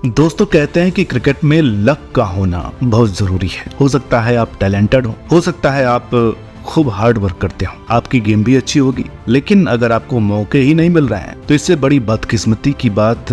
दोस्तों कहते हैं कि क्रिकेट में लक का होना बहुत जरूरी है। हो सकता है आप टैलेंटेड हो सकता है आप खूब हार्ड वर्क करते हो, आपकी गेम भी अच्छी होगी, लेकिन अगर आपको मौके ही नहीं मिल रहे हैं तो इससे बड़ी बदकिस्मती की बात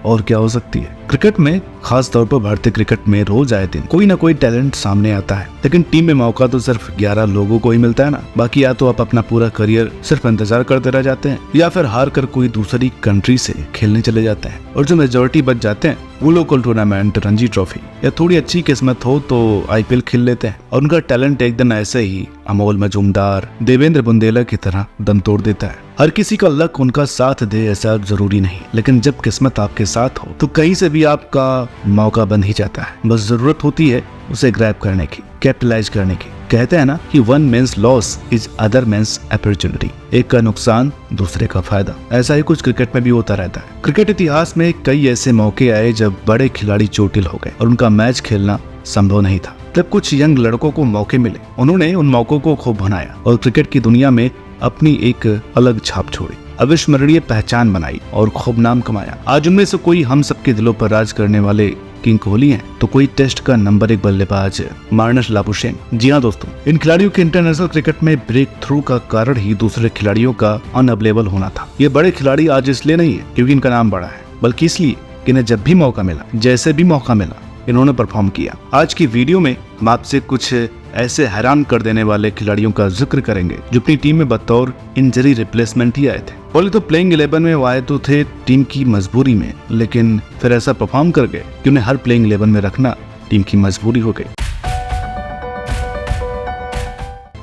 और क्या हो सकती है। क्रिकेट में खास तौर पर भारतीय क्रिकेट में रोज आए दिन कोई ना कोई टैलेंट सामने आता है, लेकिन टीम में मौका तो सिर्फ 11 लोगों को ही मिलता है ना। बाकी या तो आप अपना पूरा करियर सिर्फ इंतजार करते रह जाते हैं या फिर हार कर कोई दूसरी कंट्री से खेलने चले जाते हैं, और जो मेजोरिटी बच जाते हैं वो लोकल टूर्नामेंट, रणजी ट्रॉफी या थोड़ी अच्छी किस्मत हो तो आईपीएल खेल लेते हैं, और उनका टैलेंट एक दिन ऐसे ही अमोल मजूमदार, देवेंद्र बुंदेला की तरह दम तोड़ देता है। हर किसी का लक उनका साथ दे ऐसा जरूरी नहीं, लेकिन जब किस्मत आपके साथ हो तो कहीं से भी आपका मौका बन ही जाता है। बस जरूरत होती है उसे ग्रैब करने की, कैपिटलाइज करने की। कहते हैं ना कि one man's loss is other man's opportunity, एक का नुकसान दूसरे का फायदा। ऐसा ही कुछ क्रिकेट में भी होता रहता है। क्रिकेट इतिहास में कई ऐसे मौके आए जब बड़े खिलाड़ी चोटिल हो गए और उनका मैच खेलना संभव नहीं था। तब कुछ यंग लड़कों को मौके मिले, उन्होंने उन मौकों को खूब भुनाया और क्रिकेट की दुनिया में अपनी एक अलग छाप छोड़ी, अविस्मरणीय पहचान बनाई और खूब नाम कमाया। आज उनमें से कोई हम सबके दिलों पर राज करने वाले किंग कोहली हैं, तो कोई टेस्ट का नंबर 1 बल्लेबाज मार्नस लाबुशेन। जी हाँ दोस्तों, इन खिलाड़ियों के इंटरनेशनल क्रिकेट में ब्रेक थ्रू का कारण ही दूसरे खिलाड़ियों का अनअवेलेबल होना था। ये बड़े खिलाड़ी आज इसलिए नहीं है क्योंकि इनका नाम बड़ा है, बल्कि इसलिए कि इन्हें जब भी मौका मिला, जैसे भी मौका मिला, इन्होंने परफॉर्म किया। आज की वीडियो में हम आपसे कुछ ऐसे हैरान कर देने वाले खिलाड़ियों का जिक्र करेंगे जो अपनी टीम में बतौर इंजरी रिप्लेसमेंट ही आए थे। पहले तो प्लेइंग 11 में वो आए तो थे टीम की मजबूरी में, लेकिन फिर ऐसा परफॉर्म कर गए कि उन्हें हर प्लेइंग 11 में रखना टीम की मजबूरी हो गई।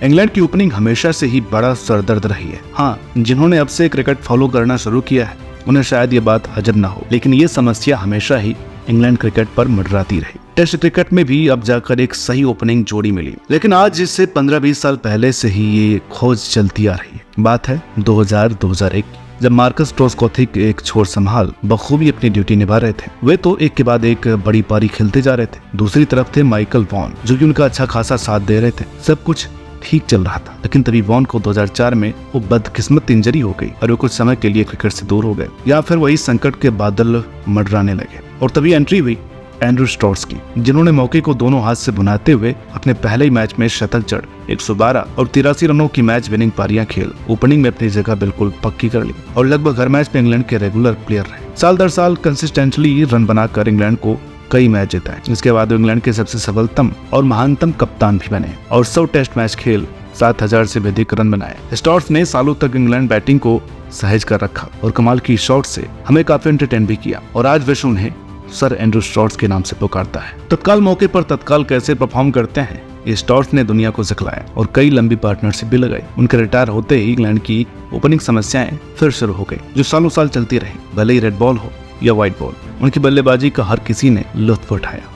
इंग्लैंड की ओपनिंग हमेशा से ही बड़ा सरदर्द रही है। हाँ, जिन्होंने अब से क्रिकेट फॉलो करना शुरू किया है उन्हें शायद ये बात हजम ना हो, लेकिन ये समस्या हमेशा ही इंग्लैंड क्रिकेट पर मंडराती रही। टेस्ट क्रिकेट में भी अब जाकर एक सही ओपनिंग जोड़ी मिली, लेकिन आज इससे 15-20 साल पहले से ही ये खोज चलती आ रही है। बात है 2000-2001 जब मार्कस ट्रोस्कोथिक एक छोर संभाल बखूबी अपनी ड्यूटी निभा रहे थे। वे तो एक के बाद एक बड़ी पारी खेलते जा रहे थे। दूसरी तरफ थे माइकल वॉन, जो कि उनका अच्छा खासा साथ दे रहे थे। सब कुछ ठीक चल रहा था, लेकिन तभी वॉन को 2004 में वो बदकिस्मत इंजरी हो गई और वो कुछ समय के लिए क्रिकेट से दूर हो गए, या फिर वही संकट के बादल मंडराने लगे। और तभी एंट्री हुई एंड्रू स्टोर्स की, जिन्होंने मौके को दोनों हाथ से बुनाते हुए अपने पहले ही मैच में शतक जड़ 112 और 83 रनों की मैच विनिंग पारियां खेल ओपनिंग में अपनी जगह बिल्कुल पक्की कर ली और लगभग हर मैच में इंग्लैंड के रेगुलर प्लेयर रहे। साल दर साल कंसिस्टेंटली रन बनाकर इंग्लैंड को कई मैच जिताए। इसके बाद इंग्लैंड के सबसे सफलतम और महानतम कप्तान भी बने और 100 टेस्ट मैच खेल 7000 से भी अधिक रन बनाए। स्टोर्स ने सालों तक इंग्लैंड बैटिंग को सहेज कर रखा और कमाल की शॉट से हमें काफी एंटरटेन भी किया, और आज विश्व उन्हें सर एंड्रू स्टोर्स के नाम से पुकारता है। तत्काल मौके पर तत्काल कैसे परफॉर्म करते हैं, ये स्टोर्स ने दुनिया को सिखलाया और कई लंबी पार्टनरशिप भी लगाई। उनके रिटायर होते ही इंग्लैंड की ओपनिंग समस्याएं फिर शुरू हो गई, जो सालों साल चलती रही। भले ही रेड बॉल हो या व्हाइट बॉल, उनकी बल्लेबाजी का हर किसी ने लुत्फ उठाया।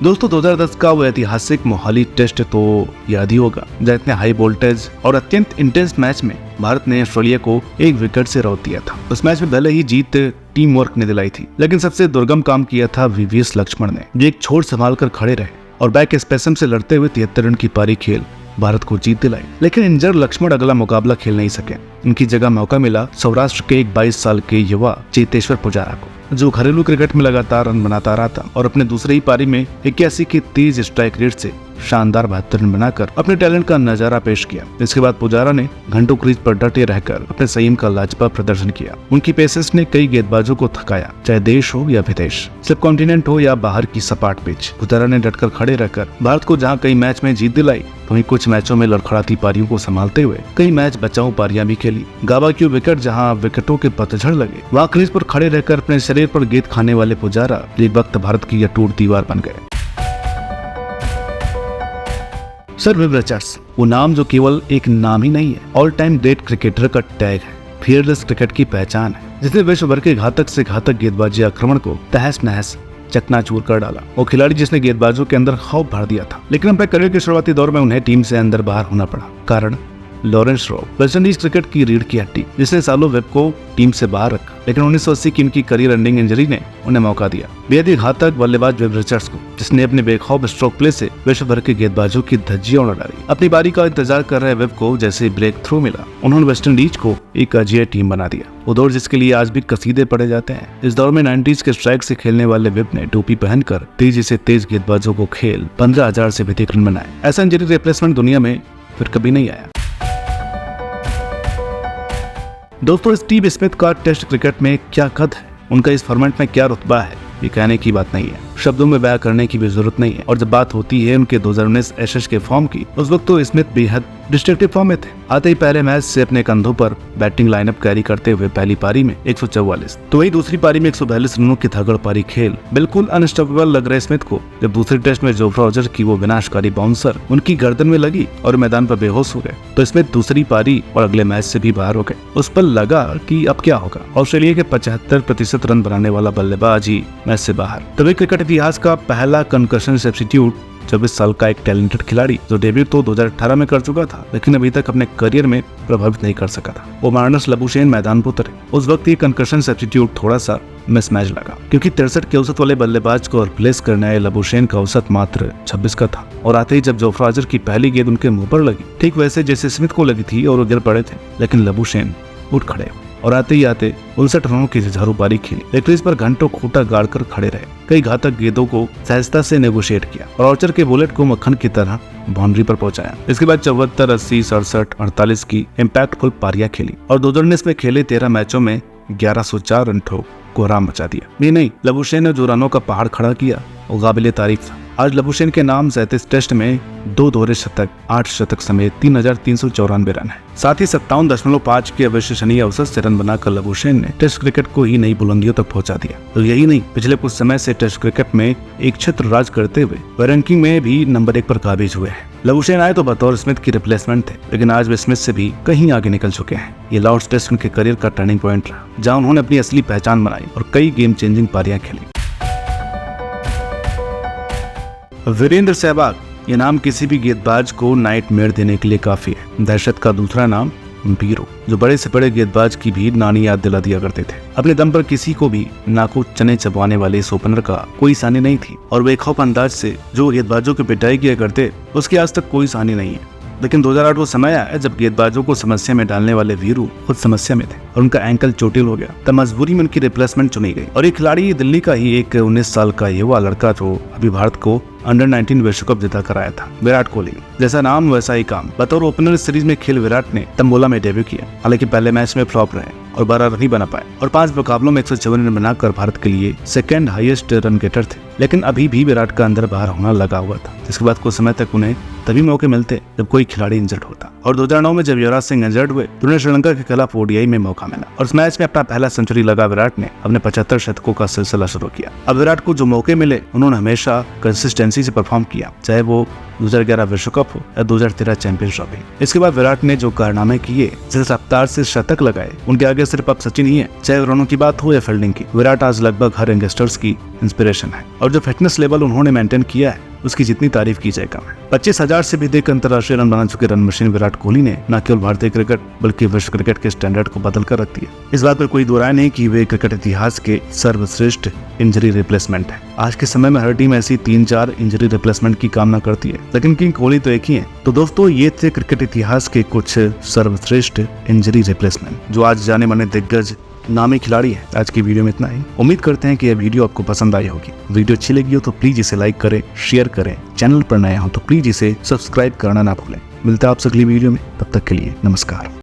दोस्तों 2010 का वो ऐतिहासिक मोहाली टेस्ट तो याद ही होगा, जहाँ इतने हाई वोल्टेज और अत्यंत इंटेंस मैच में भारत ने ऑस्ट्रेलिया को 1 विकेट से रौंद दिया था। उस मैच में भले ही जीत टीम वर्क ने दिलाई थी, लेकिन सबसे दुर्गम काम किया था वीवीएस लक्ष्मण ने, जो एक छोर संभाल कर खड़े रहे और बैक स्पेसम से लड़ते हुए 73 रन की पारी खेल भारत को जीत दिलाई। लेकिन इंजर लक्ष्मण अगला मुकाबला खेल नहीं सके। उनकी जगह मौका मिला सौराष्ट्र के एक 22 साल के युवा चेतेश्वर पुजारा को, जो घरेलू क्रिकेट में लगातार रन बनाता रहा था और अपने दूसरे ही पारी में 81 की तेज स्ट्राइक रेट से शानदार 72 रन बनाकर अपने टैलेंट का नजारा पेश किया। इसके बाद पुजारा ने घंटों क्रीज पर डटे रहकर अपने संयम का लाजवाब प्रदर्शन किया। उनकी पेसेस ने कई गेंदबाजों को थकाया, चाहे देश हो या विदेश, सब कॉन्टिनेंट हो या बाहर की सपाट पिच। पुजारा ने डटकर खड़े रहकर भारत को जहाँ कई मैच में जीत दिलाई, वहीं कुछ मैचों में लड़खड़ाती पारियों को संभालते हुए कई मैच बचाऊ पारियां भी खेली। गाबा की विकेट जहां विकेटों के पतझड़ लगे, वहां क्रीज पर खड़े रहकर अपने शरीर पर गेंद खाने वाले पुजारा एक वक्त भारत की अटूट दीवार बन गए। सर विव रिचर्ड्स, वो नाम जो केवल एक नाम ही नहीं है, ऑल टाइम ग्रेट क्रिकेटर का टैग है, फियरलेस क्रिकेट की पहचान है, जिसने विश्व भर के घातक से घातक गेंदबाजी आक्रमण को तहस नहस चकनाचूर कर डाला। वो खिलाड़ी जिसने गेंदबाजों के अंदर खौफ भर दिया था, लेकिन अपने करियर के शुरुआती दौर में उन्हें टीम से अंदर बाहर होना पड़ा। कारण Lawrence raw, West Indies cricket की रीढ़ की हड्डी, जिसने सालों वेब को टीम से बाहर रखा, लेकिन 1980 की उनकी करियर एंडिंग इंजरी ने उन्हें मौका दिया। बेहद ही घातक बल्लेबाज वेब रिचर्ड्स को, जिसने अपने बेखौफ स्ट्रोक प्ले से विश्व भर के गेंदबाजों की धज्जियां उड़ा डाली। अपनी बारी का इंतजार कर रहे वेब को जैसे ही ब्रेक थ्रू मिला, उन्होंने वेस्ट इंडीज को एक अजेय टीम बना दिया। वो दौर जिसके लिए आज भी कसीदे पढ़े जाते हैं। इस दौर में 90s के स्ट्राइक से खेलने वाले वेब ने टोपी पहनकर तेजी से तेज गेंदबाजों को खेल 15,000 से अधिक रन बनाए। ऐसा इंजरी रिप्लेसमेंट दुनिया में फिर कभी नहीं आया। दोस्तों, स्टीव स्मिथ का टेस्ट क्रिकेट में क्या कद है, उनका इस फॉर्मेट में क्या रुतबा है, ये कहने की बात नहीं है, शब्दों में बयां करने की भी जरूरत नहीं है। और जब बात होती है उनके 2019 एशेज के फॉर्म की, उस वक्त तो स्मिथ बेहद डिस्ट्रक्टिव फॉर्म में थे। आते ही पहले मैच से अपने कंधों पर बैटिंग लाइनअप कैरी करते हुए पहली पारी में 144, तो वही दूसरी पारी में 142 रनों की तगड़ पारी खेल बिल्कुल अनस्टॉपेबल लग रहे स्मिथ को जब दूसरे टेस्ट में जोफ्रा आर्चर की वो विनाशकारी बाउंसर उनकी गर्दन में लगी और मैदान पर बेहोश हो गए, तो स्मिथ दूसरी पारी और अगले मैच से भी बाहर हो गए। उस पर लगा कि अब क्या होगा। ऑस्ट्रेलिया के 75% रन बनाने वाला बल्लेबाज ही मैच से बाहर। तभी क्रिकेट इतिहास का पहला कंकशन सब्स्टिट्यूट 24 साल का एक टैलेंटेड खिलाड़ी, जो डेब्यूट तो 2018 में कर चुका था, लेकिन अभी तक अपने करियर में प्रभावित नहीं कर सका था। वो मार्नस लबुशेन मैदान पर उतरे। उस वक्त ये कंकशन सब्स्टिट्यूट थोड़ा सा मिसमैच लगा, क्योंकि 63 के औसत वाले बल्लेबाज को रिप्लेस करने आए लबुशेन का औसत मात्र 26 का था। और आते ही जब जोफ्रा आर्चर की पहली गेंद उनके मुंह पर लगी, ठीक वैसे जैसे स्मिथ को लगी थी और वो गिर पड़े थे, लेकिन लबुशेन उठ खड़े और आते ही आते 59 रनों की जुझारू पारी खेली। क्रीज पर घंटों खूंटा गाड़कर खड़े रहे, कई घातक गेंदों को सहजता से नेगोशिएट किया और आर्चर के बुलेट को मक्खन की तरह बाउंड्री पर पहुंचाया। इसके बाद 74, 80, 67, 48 की इम्पैक्टफुल पारियां खेली और 2019 में खेले 13 मैचों में 1104 रन ठोक कोहराम मचा दिया। ये नहीं, लबुशेन ने जो रनों का पहाड़ खड़ा किया वो काबिले तारीफ था। आज लबुशेन के नाम 37 टेस्ट में 2 दोहरे शतक, 8 शतक समेत 3,394 रन है। साथ ही 57.5 के अविश्वसनीय औसत से रन बनाकर लबुशेन ने टेस्ट क्रिकेट को ही नई बुलंदियों तक पहुंचा दिया। तो यही नहीं, पिछले कुछ समय से टेस्ट क्रिकेट में एक छत्र राज करते हुए वे रैंकिंग में भी नंबर 1 पर काबिज हुए हैं। लबुशेन आए तो बतौर स्मिथ की रिप्लेसमेंट थे, लेकिन आज वे स्मिथ से भी कहीं आगे निकल चुके हैं। ये लॉर्ड्स टेस्ट उनके करियर का टर्निंग पॉइंट रहा, जहां उन्होंने अपनी असली पहचान बनाई और कई गेम चेंजिंग पारियां खेली। वीरेंद्र सहवाग, ये नाम किसी भी गेंदबाज को नाइटमेयर देने के लिए काफी है। दहशत का दूसरा नाम बीरो, जो बड़े से बड़े गेंदबाज की भी नानी याद दिला दिया करते थे। अपने दम पर किसी को भी नाको चने चबवाने वाले इस ओपनर का कोई सानी नहीं थी और बेखौफ अंदाज से जो गेंदबाजों की पिटाई किया करते उसकी आज तक कोई सानी नहीं है। लेकिन 2008 वो समय आया जब गेंदबाजों को समस्या में डालने वाले वीरू खुद समस्या में थे और उनका एंकल चोटिल हो गया, तब मजबूरी में उनकी रिप्लेसमेंट चुनी गई। और ये खिलाड़ी दिल्ली का ही एक 19 साल का युवा लड़का जो अभी भारत को अंडर 19 विश्व कप जिता कर आया था, विराट कोहली। जैसा नाम वैसा ही काम। बतौर ओपनर सीरीज में खेल विराट ने तंबोला में डेब्यू किया, हालांकि पहले मैच में फ्लॉप रहे और 12 रन ही बना पाए और 5 मुकाबलों में 154 रन बनाकर भारत के लिए सेकंड हाईएस्ट रन गेटर थे। लेकिन अभी भी विराट का अंदर बाहर होना लगा हुआ था, जिसके बाद कुछ समय तक उन्हें तभी मौके मिलते जब कोई खिलाड़ी इंजर्ड होता। और 2009 में जब युवराज सिंह इंजर्ड हुए तो उन्हें श्रीलंका के खिलाफ ओडीआई में मौका मिला और इस मैच में अपना पहला सेंचुरी लगा विराट ने अपने 75 शतकों का सिलसिला शुरू किया। अब विराट को जो मौके मिले उन्होंने हमेशा कंसिस्टेंसी से परफॉर्म किया, चाहे वो 2011 विश्व कप हो या 2013 चैंपियंस ट्रॉफी। इसके बाद विराट ने जो कारनामे किए, जिस रफ्तार से शतक लगाए, उनके आगे सिर्फ अब सचिन ही है। चाहे रनों की बात हो या फील्डिंग की, विराट आज लगभग हर यंगस्टर्स की इंस्पिरेशन है और जो फिटनेस लेवल उन्होंने मेंटेन किया है उसकी जितनी तारीफ की जाए कम है। 25,000 से भी अधिक अंतर्राष्ट्रीय रन बना चुके रन मशीन विराट कोहली ने न केवल भारतीय क्रिकेट बल्कि विश्व क्रिकेट के स्टैंडर्ड को बदल कर रख दिया। इस बात पर कोई दो राय नहीं कि वे क्रिकेट इतिहास के सर्वश्रेष्ठ इंजरी रिप्लेसमेंट है। आज के समय में हर टीम ऐसी 3-4 इंजरी रिप्लेसमेंट की कामना करती है, लेकिन किंग कोहली तो एक ही है। तो दोस्तों, ये थे क्रिकेट इतिहास के कुछ सर्वश्रेष्ठ इंजरी रिप्लेसमेंट, जो आज जाने माने दिग्गज नामी खिलाड़ी है। आज की वीडियो में इतना ही। उम्मीद करते हैं कि यह वीडियो आपको पसंद आई होगी। वीडियो अच्छी लगी हो तो प्लीज इसे लाइक करें, शेयर करें। चैनल पर नए हो तो प्लीज इसे सब्सक्राइब करना ना भूलें। मिलता है आपसे अगली वीडियो में, तब तक के लिए नमस्कार।